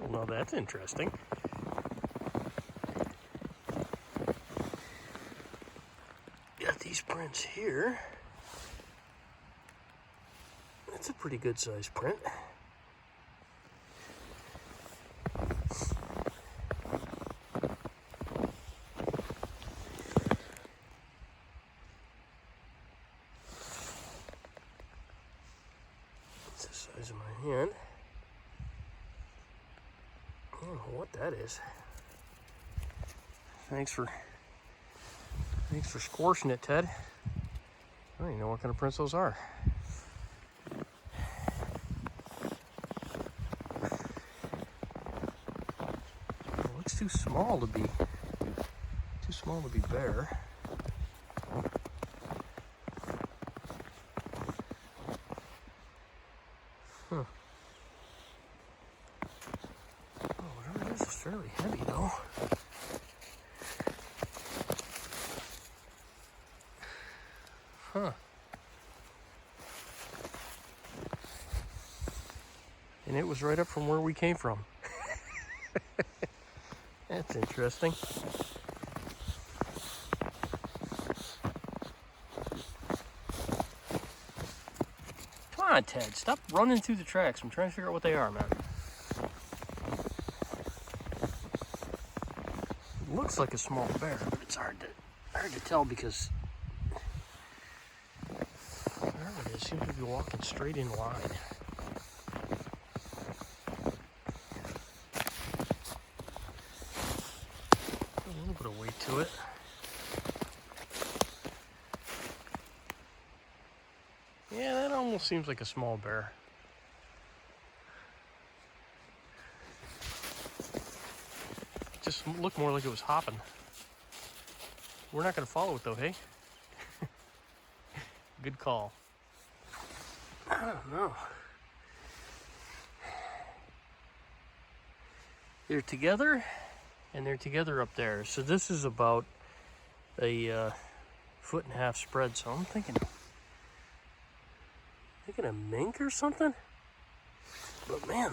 Well, that's interesting. Got these prints here. That's a pretty good size print. It's the size of my hand. I don't know what that is. Thanks for squashing it, Ted. I don't even know what kind of prints those are. It looks too small to be bare. Huh. Oh, whatever it is fairly heavy though. Huh. And it was right up from where we came from. That's interesting. Come on, Ted. Stop running through the tracks. I'm trying to figure out what they are, man. It looks like a small bear, but it's hard to tell because whatever it is seems to be walking straight in line. A little bit of weight to it. Yeah, that almost seems like a small bear. Just looked more like it was hopping. We're not going to follow it though, hey? Good call. I don't know. They're together, and they're together up there. So this is about a 1.5 foot spread. So I'm thinking a mink or something. But man,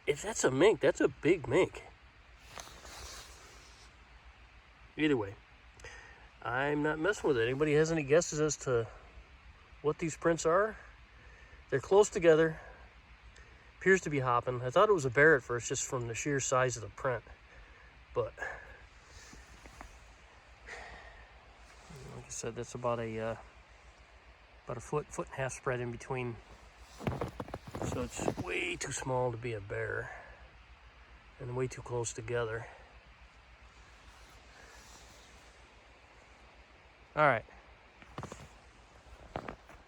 if that's a mink, that's a big mink. Either way, I'm not messing with it. Anybody has any guesses as to what these prints are? They're close together. Appears to be hopping. I thought it was a bear at first, just from the sheer size of the print. But like I said, that's about a 1.5 foot spread in between. So it's way too small to be a bear, and way too close together. All right. I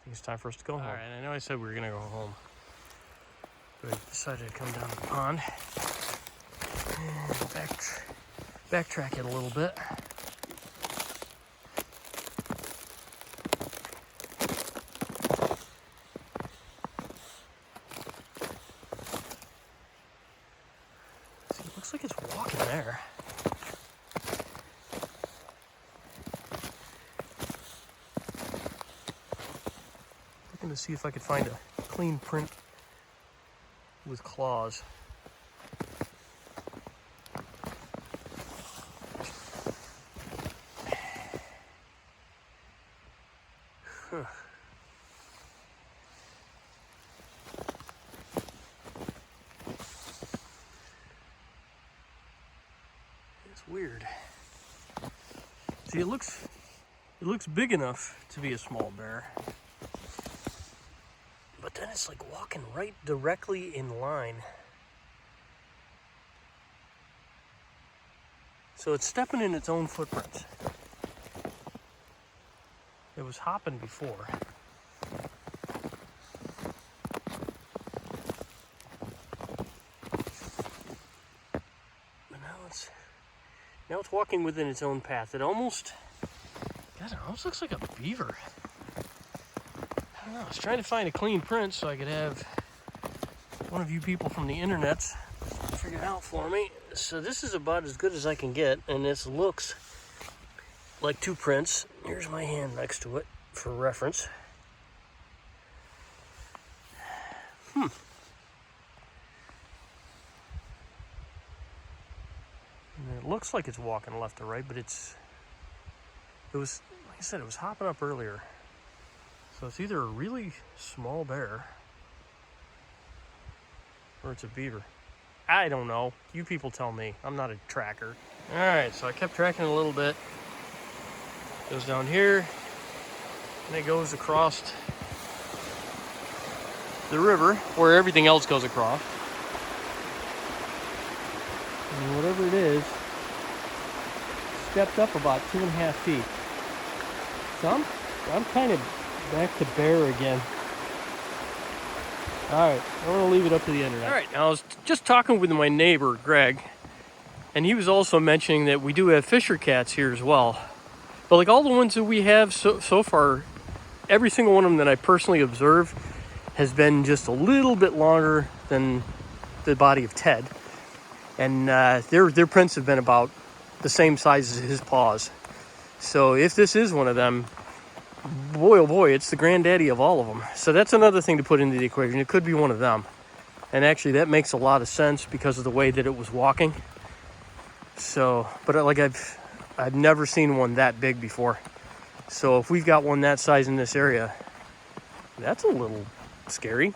think it's time for us to go home. All right, I know I said we were gonna go home, but I decided to come down the pond and backtrack it a little bit. See, it looks like it's walking there. Looking to see if I could find a clean print with claws. Huh. It's weird. See, it looks big enough to be a small bear. But then it's like walking right directly in line. So it's stepping in its own footprints. It was hopping before. But now it's walking within its own path. It almost looks like a beaver. I don't know, I was trying to find a clean print so I could have one of you people from the internets figure it out for me. So this is about as good as I can get, and this looks like two prints. Here's my hand next to it for reference. looks like it's walking left to right, but it was, like I said, it was hopping up earlier. So it's either a really small bear or it's a beaver. I don't know. You people tell me. I'm not a tracker. All right, so I kept tracking a little bit. Goes down here, and it goes across the river where everything else goes across. And whatever it is, stepped up about 2.5 feet. So I'm kind of back to bear again. All right, I'm gonna leave it up to the internet. All right, now I was just talking with my neighbor, Greg, and he was also mentioning that we do have fisher cats here as well. But like all the ones that we have so far, every single one of them that I personally observed has been just a little bit longer than the body of Ted. And their prints have been about the same size as his paws. So if this is one of them, boy, oh boy, it's the granddaddy of all of them. So that's another thing to put into the equation. It could be one of them. And actually that makes a lot of sense because of the way that it was walking. So, but like I've never seen one that big before. So if we've got one that size in this area, that's a little scary.